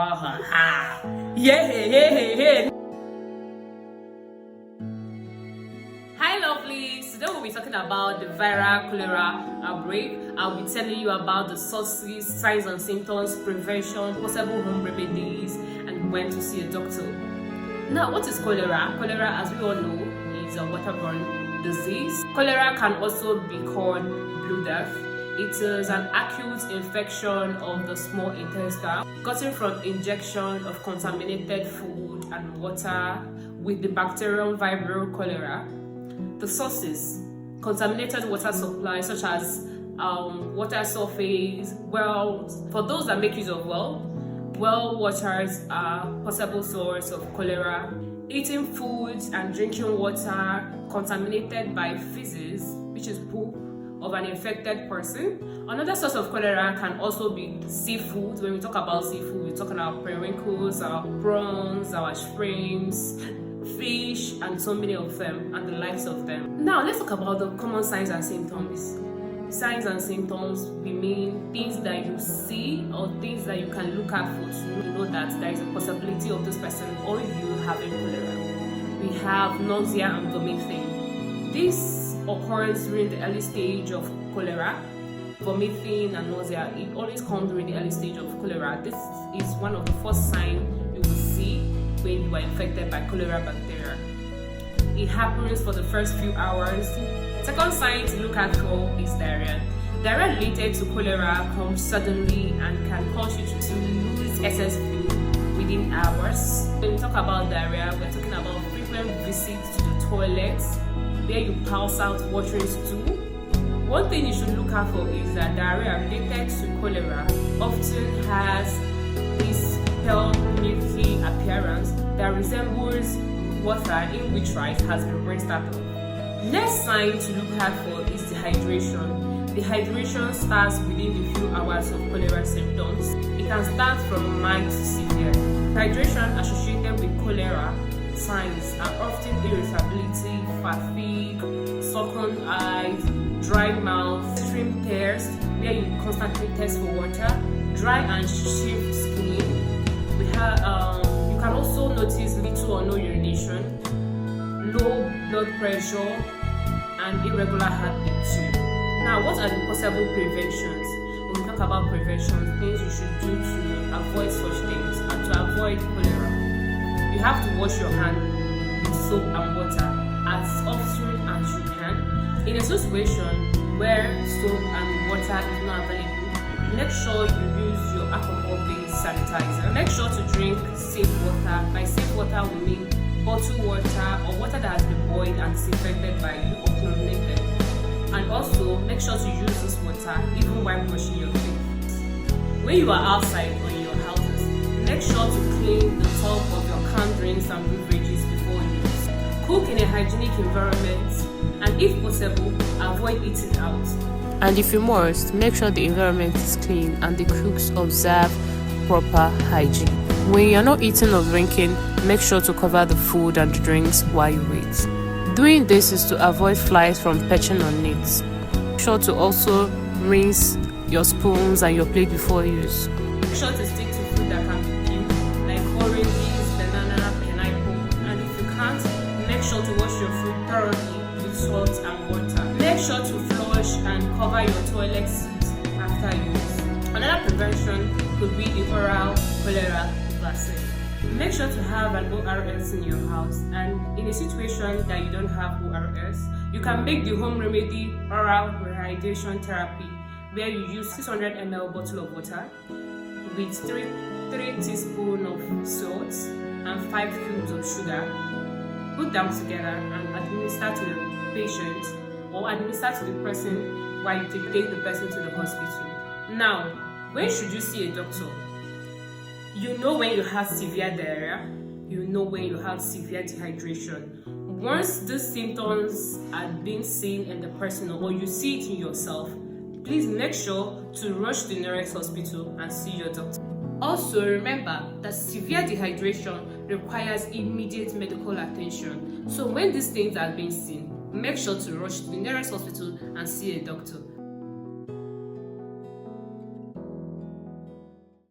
Yeah. Hi lovelies, today we'll be talking about the viral cholera outbreak. I'll be telling you about the sources, signs and symptoms, prevention, possible home remedies, and when to see a doctor. Now, what is cholera? Cholera, as we all know, is a waterborne disease. Cholera can also be called blue death. It is an acute infection of the small intestine gotten from injection of contaminated food and water with the bacterium Vibrio cholera. The sources: contaminated water supply such as water surface, wells. For those that make use of well waters are possible source of cholera. Eating foods and drinking water contaminated by feces, which is poop, of an infected person. Another source of cholera can also be seafood. When we talk about seafood, we're talking about periwinkles, our prawns, our shrimps, fish, and so many of them, and the likes of them. Now, let's talk about the common signs and symptoms. Signs and symptoms, we mean things that you see or things that you can look at for to know that there is a possibility of this person or you having cholera. We have nausea and vomiting. This occurs during the early stage of cholera. Vomiting and nausea, it always comes during the early stage of cholera. This is one of the first signs you will see when you are infected by cholera bacteria. It happens for the first few hours. Second sign to look at for is diarrhea. Diarrhea related to cholera comes suddenly and can cause you to lose excess fluid within hours. When we talk about diarrhea, we're talking about frequent visits to the toilet where you pass out watery stool. One thing you should look out for is that diarrhea related to cholera often has this pale milky appearance that resembles water in which rice has been rinsed out of. Next sign to look out for is dehydration. Dehydration starts within a few hours of cholera symptoms. It can start from mild to severe. Dehydration associated with cholera signs are often irritability, fatigue, sunken eyes, dry mouth, extreme thirst, where you constantly thirst for water, dry and chafed skin. You can also notice little or no urination, low blood pressure, and irregular heartbeat too. Now, what are the possible preventions? When we talk about prevention, things you should do to avoid such things and to avoid cholera. You have to wash your hands with soap and water as often as you can. In a situation where soap and water is not available, make sure you use your alcohol-based sanitizer. Make sure to drink safe water. By safe water, we mean bottled water or water that has been boiled and disinfected by you or chlorinated. And also, make sure to use this water even while brushing your teeth. When you are outside or in your houses, make sure to clean the top of your canned drinks and beverages before use. Cook in a hygienic environment, and if possible, avoid eating out. And if you must, make sure the environment is clean and the cooks observe proper hygiene. When you're not eating or drinking, make sure to cover the food and drinks while you wait. Doing this is to avoid flies from perching on it. Make sure to also rinse your spoons and your plate before use. Make sure to stick to food that can be peeled, like oranges, banana, pineapple, and if you can't, make sure to wash your food thoroughly with salt and water. Make sure to flush and cover your toilet seat after use. Another prevention could be the oral cholera vaccine. Make sure to have an ORS in your house, and in a situation that you don't have ORS, you can make the home remedy oral rehydration therapy, where you use 600 ml bottle of water with 3 teaspoons of salt and 5 cubes of sugar. Put them together and administer to the patient or administer to the person while you take the person to the hospital. Now, when should you see a doctor? You know when you have severe diarrhea, you know when you have severe dehydration. Once these symptoms are being seen in the person or you see it in yourself, please make sure to rush to the nearest hospital and see your doctor. Also, remember that severe dehydration requires immediate medical attention. So when these things are being seen, make sure to rush to the nearest hospital and see a doctor.